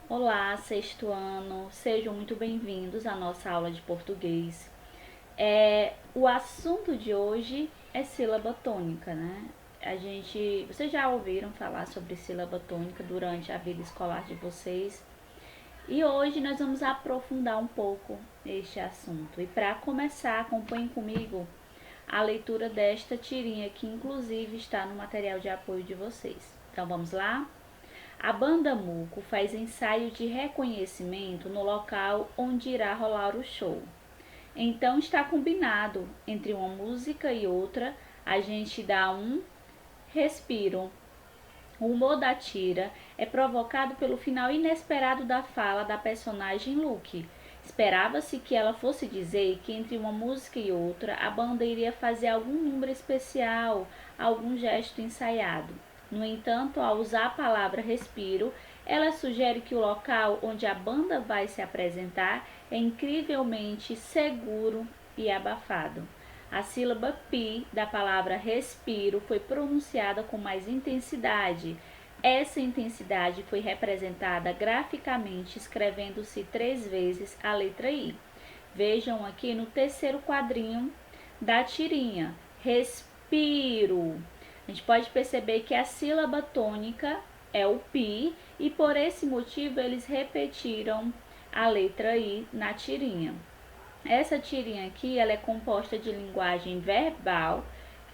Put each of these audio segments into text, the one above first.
Olá, sexto ano, sejam muito bem-vindos à nossa aula de português. O assunto de hoje é sílaba tônica, né? Vocês já ouviram falar sobre sílaba tônica durante a vida escolar de vocês? E hoje nós vamos aprofundar um pouco este assunto. E para começar, acompanhem comigo a leitura desta tirinha que inclusive está no material de apoio de vocês. Então vamos lá? A banda Muco faz ensaio de reconhecimento no local onde irá rolar o show. Então está combinado, entre uma música e outra, a gente dá um respiro. O humor da tira é provocado pelo final inesperado da fala da personagem Luke. Esperava-se que ela fosse dizer que entre uma música e outra a banda iria fazer algum número especial, algum gesto ensaiado. No entanto, ao usar a palavra respiro, ela sugere que o local onde a banda vai se apresentar é incrivelmente seguro e abafado. A sílaba pi da palavra respiro foi pronunciada com mais intensidade. Essa intensidade foi representada graficamente escrevendo-se 3 vezes a letra I. Vejam aqui no terceiro quadrinho da tirinha. Respiro. A gente pode perceber que a sílaba tônica é o pi e por esse motivo eles repetiram a letra I na tirinha. Essa tirinha aqui ela é composta de linguagem verbal,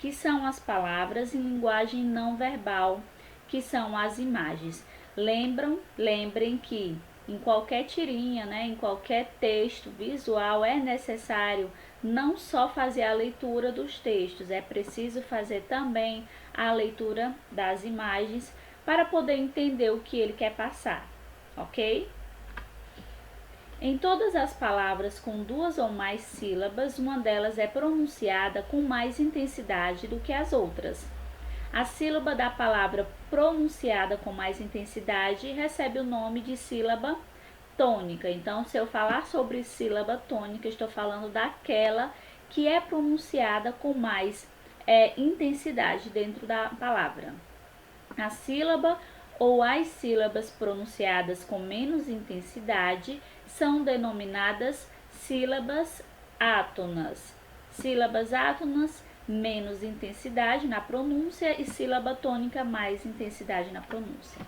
que são as palavras, e linguagem não verbal, que são as imagens. Lembrem que em qualquer tirinha, né, em qualquer texto visual, é necessário não só fazer a leitura dos textos, é preciso fazer também a leitura das imagens para poder entender o que ele quer passar, ok? Em todas as palavras com 2 ou mais sílabas, uma delas é pronunciada com mais intensidade do que as outras. A sílaba da palavra pronunciada com mais intensidade recebe o nome de sílaba tônica. Então, se eu falar sobre sílaba tônica, estou falando daquela que é pronunciada com mais intensidade dentro da palavra. A sílaba ou as sílabas pronunciadas com menos intensidade são denominadas sílabas átonas. Sílabas átonas, menos intensidade na pronúncia, e sílaba tônica, mais intensidade na pronúncia.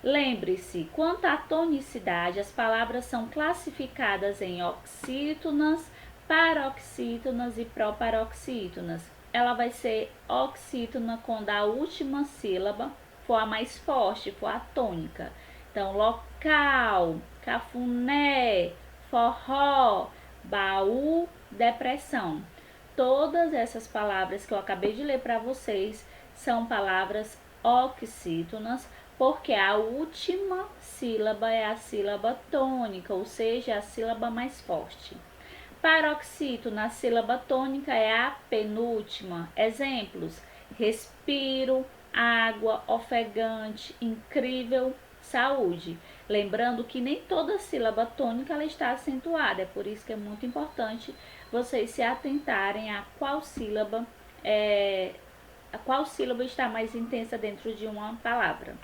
Lembre-se, quanto à tonicidade, as palavras são classificadas em oxítonas, paroxítonas e proparoxítonas. Ela vai ser oxítona quando a última sílaba for a mais forte, for a tônica. Então, local, cafuné, forró, baú, depressão. Todas essas palavras que eu acabei de ler para vocês são palavras oxítonas, porque a última sílaba é a sílaba tônica, ou seja, a sílaba mais forte. Paroxítona, a sílaba tônica é a penúltima. Exemplos: respiro, água, ofegante, incrível, saúde. Lembrando que nem toda sílaba tônica ela está acentuada, é por isso que é muito importante vocês se atentarem a qual sílaba está mais intensa dentro de uma palavra.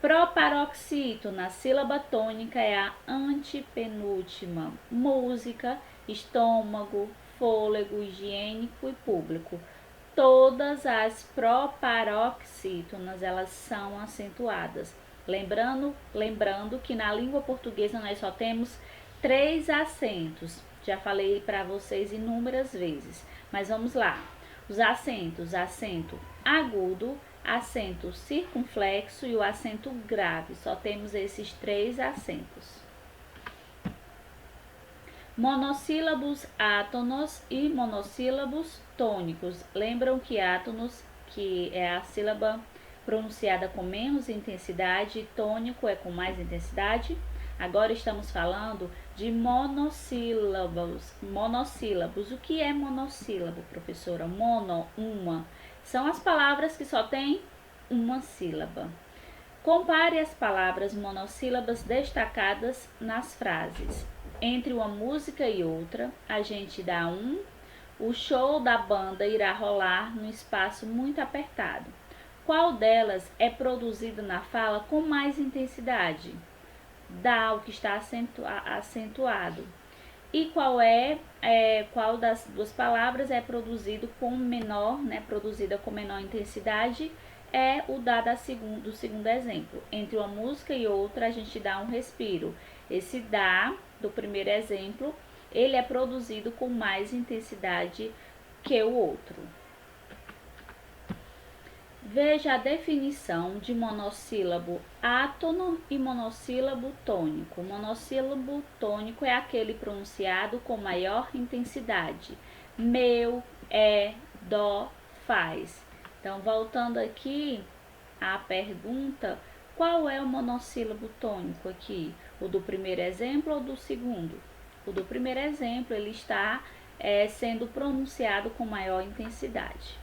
Proparoxítona, a sílaba tônica é a antepenúltima. Música, estômago, fôlego, higiênico e público. Todas as proparoxítonas elas são acentuadas. Lembrando que na língua portuguesa nós só temos 3 acentos. Já falei para vocês inúmeras vezes, mas vamos lá. Os acentos: acento agudo, acento circunflexo e o acento grave. Só temos esses 3 acentos. Monossílabos átonos e monossílabos tônicos. Lembram que átonos, que é a sílaba pronunciada com menos intensidade, e tônico é com mais intensidade? Agora estamos falando de monossílabos. Monossílabos. O que é monossílabo, professora? Mono, uma. São as palavras que só têm uma sílaba. Compare as palavras monossílabas destacadas nas frases. Entre uma música e outra, a gente dá um. O show da banda irá rolar num espaço muito apertado. Qual delas é produzida na fala com mais intensidade? dá, o que está acentuado. E qual das duas palavras é produzido com menor, né, produzida com menor intensidade, é o dá do segundo exemplo. Entre uma música e outra, a gente dá um respiro. Esse dá, do primeiro exemplo, ele é produzido com mais intensidade que o outro. Veja a definição de monossílabo átono e monossílabo tônico. Monossílabo tônico é aquele pronunciado com maior intensidade. Meu, é, dó, faz. Então, voltando aqui à pergunta, qual é o monossílabo tônico aqui? O do primeiro exemplo ou do segundo? O do primeiro exemplo, ele está sendo pronunciado com maior intensidade.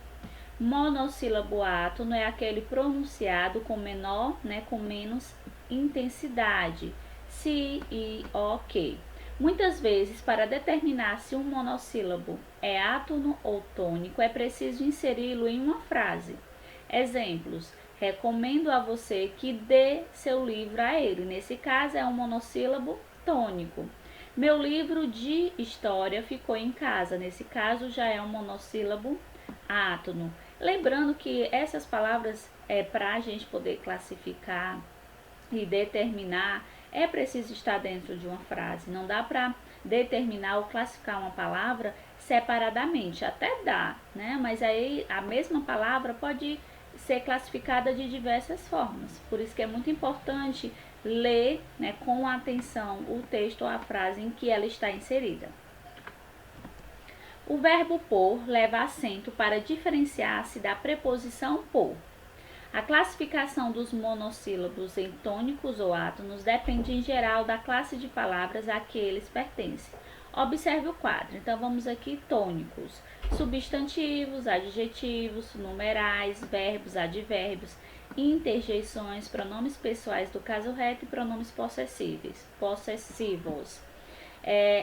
Monossílabo átono é aquele pronunciado com menor, né, com menos intensidade. Se, i, o, que. Muitas vezes, para determinar se um monossílabo é átono ou tônico, é preciso inseri-lo em uma frase. Exemplos: recomendo a você que dê seu livro a ele. Nesse caso, é um monossílabo tônico. Meu livro de história ficou em casa. Nesse caso, já é um monossílabo átono. Lembrando que essas palavras, para a gente poder classificar e determinar, é preciso estar dentro de uma frase. Não dá para determinar ou classificar uma palavra separadamente. Até dá, né? Mas aí a mesma palavra pode ser classificada de diversas formas. Por isso que é muito importante ler, né, com atenção o texto ou a frase em que ela está inserida. O verbo por leva acento para diferenciar-se da preposição por. A classificação dos monossílabos em tônicos ou átonos depende em geral da classe de palavras a que eles pertencem. Observe o quadro. Então vamos aqui: tônicos, substantivos, adjetivos, numerais, verbos, advérbios, interjeições, pronomes pessoais do caso reto e pronomes possessivos.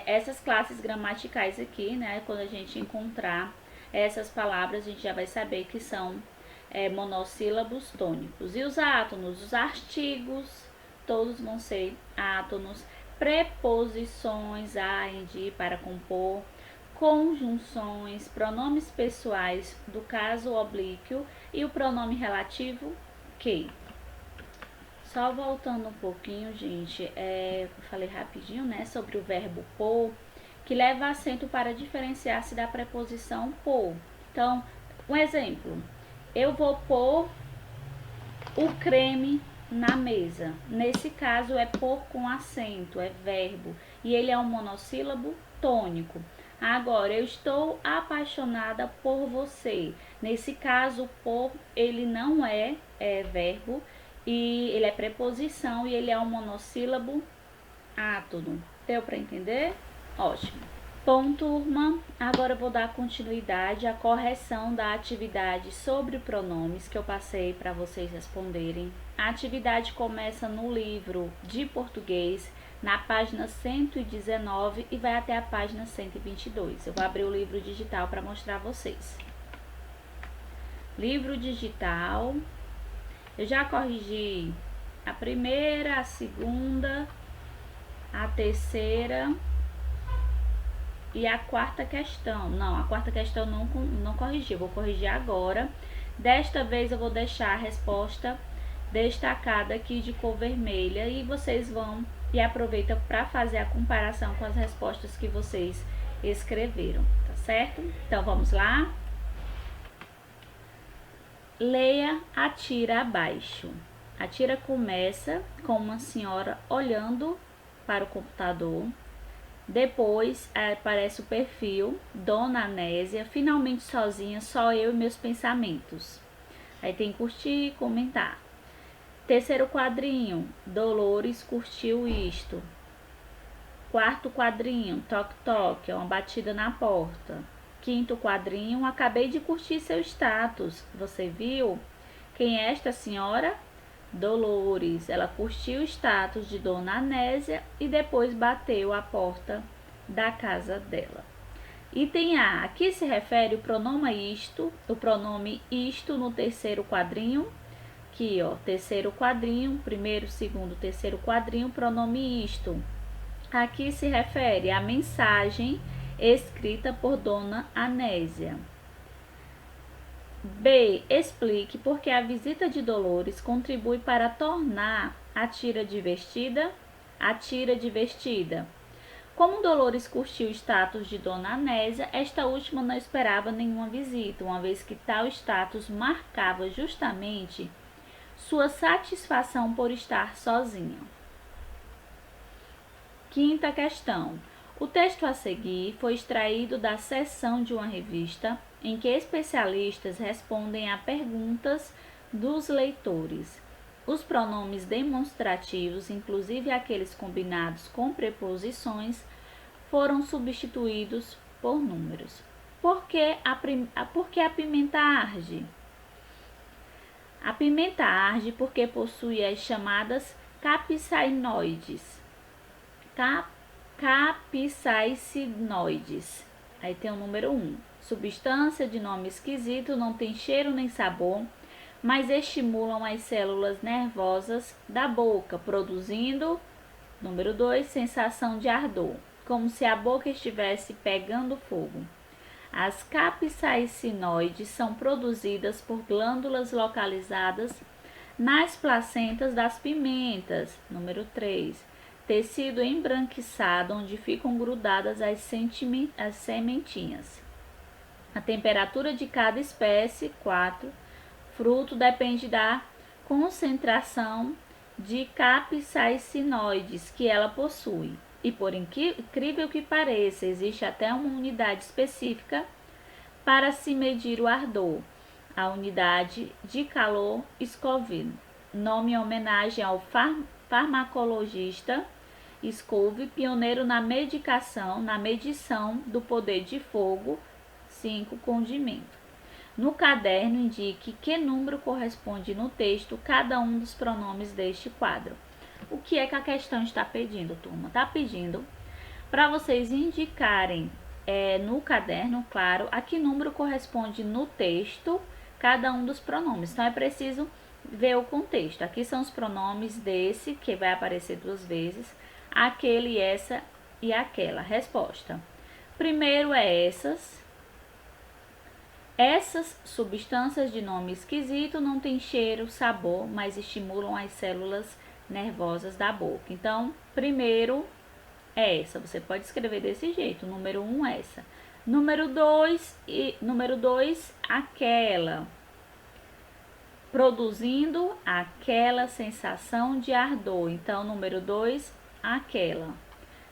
Essas classes gramaticais aqui, né, quando a gente encontrar essas palavras, a gente já vai saber que são monossílabos tônicos. E os átonos, os artigos, todos vão ser átonos. Preposições, a, em, de, para compor. Conjunções, pronomes pessoais do caso oblíquo e o pronome relativo que. Só voltando um pouquinho, gente, eu falei rapidinho, né, sobre o verbo por, que leva acento para diferenciar-se da preposição por. Então, um exemplo: eu vou pôr o creme na mesa. Nesse caso, é pôr com acento, é verbo, e ele é um monossílabo tônico. Agora, eu estou apaixonada por você. Nesse caso, por, ele não é verbo, e ele é preposição e ele é um monossílabo átono. Deu para entender? Ótimo. Bom, turma, agora eu vou dar continuidade à correção da atividade sobre pronomes que eu passei para vocês responderem. A atividade começa no livro de português, na página 119 e vai até a página 122. Eu vou abrir o livro digital para mostrar a vocês. Livro digital. Eu já corrigi a primeira, a segunda, a terceira e a quarta questão. Não, a quarta questão não corrigi, eu vou corrigir agora. Desta vez eu vou deixar a resposta destacada aqui de cor vermelha e vocês vão e aproveitam para fazer a comparação com as respostas que vocês escreveram, tá certo? Então vamos lá? Leia a tira abaixo. A tira começa com uma senhora olhando para o computador. Depois aparece o perfil, Dona Anésia, finalmente sozinha, só eu e meus pensamentos. Aí tem curtir e comentar. Terceiro quadrinho, Dolores curtiu isto. Quarto quadrinho, toque toque, é uma batida na porta. Quinto quadrinho, acabei de curtir seu status. Você viu? Quem é esta senhora? Dolores. Ela curtiu o status de Dona Anésia e depois bateu a porta da casa dela. Item A. Aqui se refere o pronome isto no terceiro quadrinho. Aqui, ó, terceiro quadrinho, primeiro, segundo, terceiro quadrinho, pronome isto. Aqui se refere à mensagem escrita por Dona Anésia. B. Explique por que a visita de Dolores contribui para tornar a tira divertida. Como Dolores curtiu o status de Dona Anésia, esta última não esperava nenhuma visita, uma vez que tal status marcava justamente sua satisfação por estar sozinha. Quinta questão. O texto a seguir foi extraído da seção de uma revista em que especialistas respondem a perguntas dos leitores. Os pronomes demonstrativos, inclusive aqueles combinados com preposições, foram substituídos por números. Por que a pimenta arde? A pimenta arde porque possui as chamadas capsaicinoides. Capsaicinoides. Aí tem o número 1. Substância de nome esquisito, não tem cheiro nem sabor, mas estimulam as células nervosas da boca, produzindo, número 2, sensação de ardor, como se a boca estivesse pegando fogo. As capsaicinoides são produzidas por glândulas localizadas nas placentas das pimentas, número 3, tecido embranquiçado onde ficam grudadas as sementinhas. A temperatura de cada espécie, 4, fruto depende da concentração de capsaicinoides que ela possui. E por incrível que pareça, existe até uma unidade específica para se medir o ardor, a unidade de calor Scoville, nome em homenagem ao farmacologista Scoville, pioneiro na medição do poder de fogo. 5. Condimento. No caderno, indique que número corresponde no texto cada um dos pronomes deste quadro. O que é que a questão está pedindo, turma? Está pedindo para vocês indicarem no caderno, claro, a que número corresponde no texto cada um dos pronomes. Então, é preciso ver o contexto. Aqui são os pronomes desse, que vai aparecer 2 vezes, aquele, essa e aquela. Resposta. Primeiro é essas. Essas substâncias de nome esquisito não têm cheiro, sabor, mas estimulam as células nervosas da boca. Então, primeiro é essa. Você pode escrever desse jeito. Número 1, essa. Número 2, aquela. Produzindo aquela sensação de ardor. Então, número 2, aquela.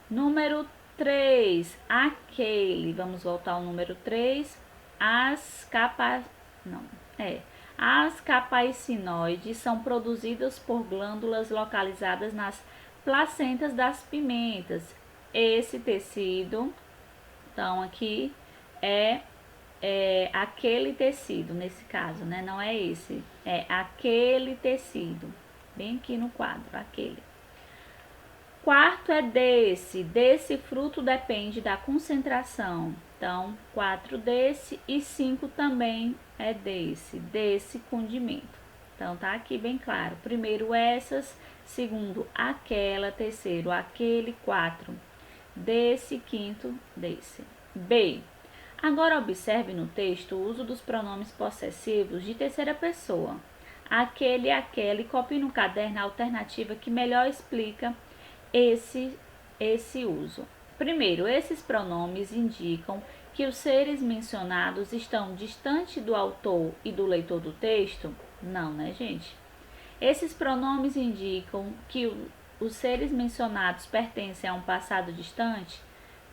Número 3, aquele. Vamos voltar ao número 3. As capsaicinoides são produzidas por glândulas localizadas nas placentas das pimentas. Esse tecido, então aqui é aquele tecido, nesse caso, né? Não é esse, é aquele tecido, bem aqui no quadro, aquele. Quarto é desse fruto depende da concentração. Então, 4 desse e 5 também é desse condimento. Então, tá aqui bem claro. Primeiro essas, segundo aquela, terceiro aquele, 4 desse, quinto desse. B. Agora observe no texto o uso dos pronomes possessivos de terceira pessoa. Aquele, aquela, e copie no caderno a alternativa que melhor explica esse uso. Primeiro, esses pronomes indicam que os seres mencionados estão distante do autor e do leitor do texto? Não, né, gente? Esses pronomes indicam que os seres mencionados pertencem a um passado distante?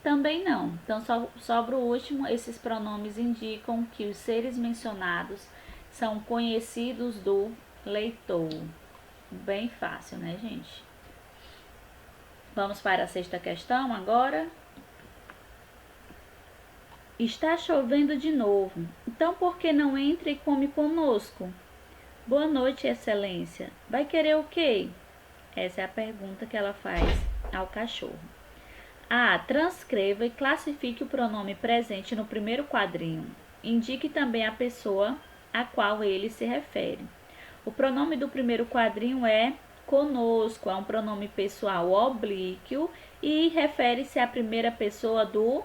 Também não. Então, sobra o último, esses pronomes indicam que os seres mencionados são conhecidos do leitor. Bem fácil, né, gente? Vamos para a 6ª questão agora. Está chovendo de novo, então por que não entra e come conosco? Boa noite, excelência. Vai querer o quê? Essa é a pergunta que ela faz ao cachorro. A. Transcreva e classifique o pronome presente no primeiro quadrinho. Indique também a pessoa a qual ele se refere. O pronome do primeiro quadrinho é conosco, é um pronome pessoal oblíquo e refere-se à primeira pessoa do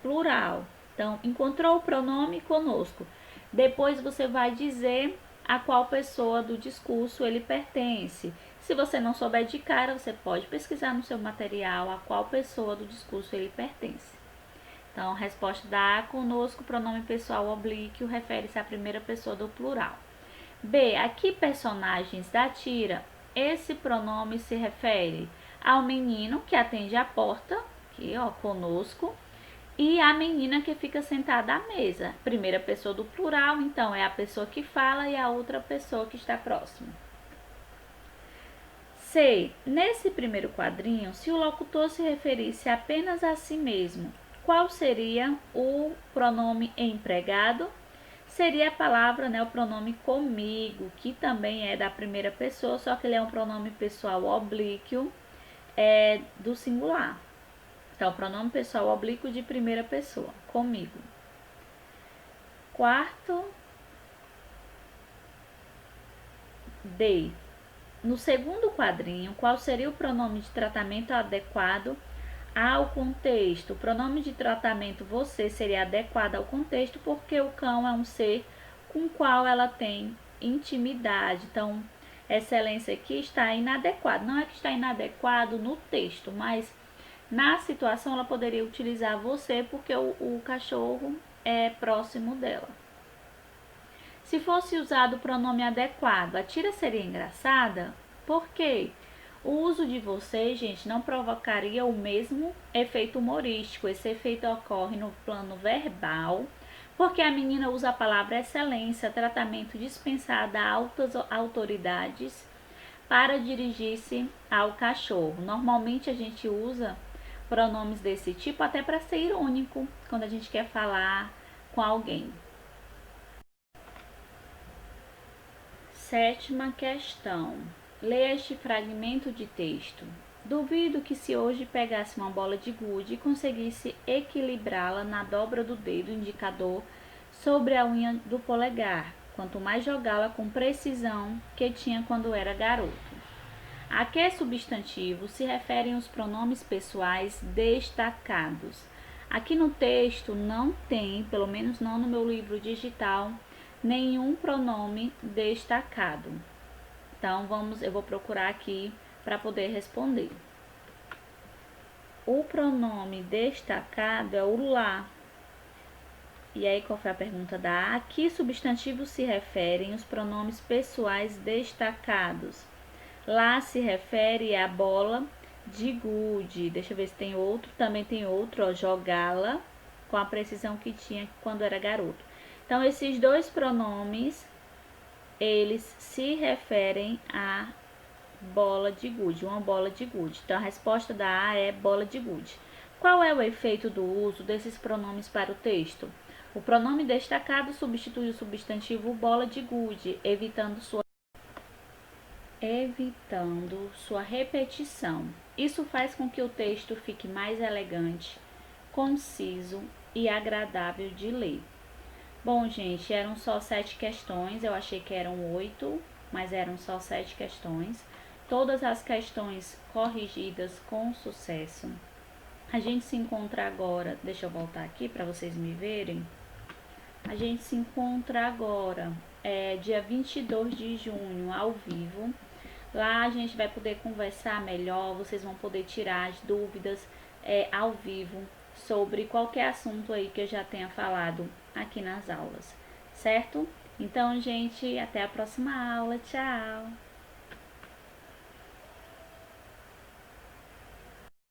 plural. Então, encontrou o pronome conosco. Depois você vai dizer a qual pessoa do discurso ele pertence. Se você não souber de cara, você pode pesquisar no seu material a qual pessoa do discurso ele pertence. Então, resposta da A, conosco, pronome pessoal oblíquo, refere-se à primeira pessoa do plural. B, a que personagens da tira esse pronome se refere? Ao menino que atende a porta, aqui ó, conosco, e a menina que fica sentada à mesa. Primeira pessoa do plural, então é a pessoa que fala e a outra pessoa que está próxima. C, nesse primeiro quadrinho, se o locutor se referisse apenas a si mesmo, qual seria o pronome empregado? Seria a palavra, né, o pronome comigo, que também é da primeira pessoa, só que ele é um pronome pessoal oblíquo do singular. Então, pronome pessoal oblíquo de primeira pessoa, comigo. Quarto, D. No segundo quadrinho, qual seria o pronome de tratamento adequado ao contexto? O pronome de tratamento você seria adequado ao contexto porque o cão é um ser com o qual ela tem intimidade. Então, excelência aqui está inadequado. Não é que está inadequado no texto, mas na situação ela poderia utilizar você porque o cachorro é próximo dela. Se fosse usado o pronome adequado, a tira seria engraçada? Por quê? O uso de você, gente, não provocaria o mesmo efeito humorístico. Esse efeito ocorre no plano verbal, porque a menina usa a palavra excelência, tratamento dispensado a altas autoridades, para dirigir-se ao cachorro. Normalmente a gente usa pronomes desse tipo até para ser irônico, quando a gente quer falar com alguém. Sétima questão. Leia este fragmento de texto. Duvido que se hoje pegasse uma bola de gude e conseguisse equilibrá-la na dobra do dedo indicador sobre a unha do polegar, quanto mais jogá-la com precisão que tinha quando era garoto. A que substantivo se referem os pronomes pessoais destacados? Aqui no texto não tem, pelo menos não no meu livro digital, nenhum pronome destacado. Então eu vou procurar aqui para poder responder. O pronome destacado é o lá. E aí, qual foi a pergunta da A? A que substantivo se referem os pronomes pessoais destacados? Lá se refere à bola de gude. Deixa eu ver se tem outro. Também tem outro, ó, jogá-la com a precisão que tinha quando era garoto. Então, esses dois pronomes, eles se referem a bola de gude, uma bola de gude. Então, a resposta da A é bola de gude. Qual é o efeito do uso desses pronomes para o texto? O pronome destacado substitui o substantivo bola de gude, evitando sua repetição. Isso faz com que o texto fique mais elegante, conciso e agradável de ler. Bom, gente, eram só 7 questões. Eu achei que eram 8, mas eram só 7 questões. Todas as questões corrigidas com sucesso. A gente se encontra agora, deixa eu voltar aqui para vocês me verem. A gente se encontra agora, dia 22 de junho, ao vivo. Lá a gente vai poder conversar melhor, vocês vão poder tirar as dúvidas ao vivo sobre qualquer assunto aí que eu já tenha falado aqui nas aulas, certo? Então, gente, até a próxima aula. Tchau!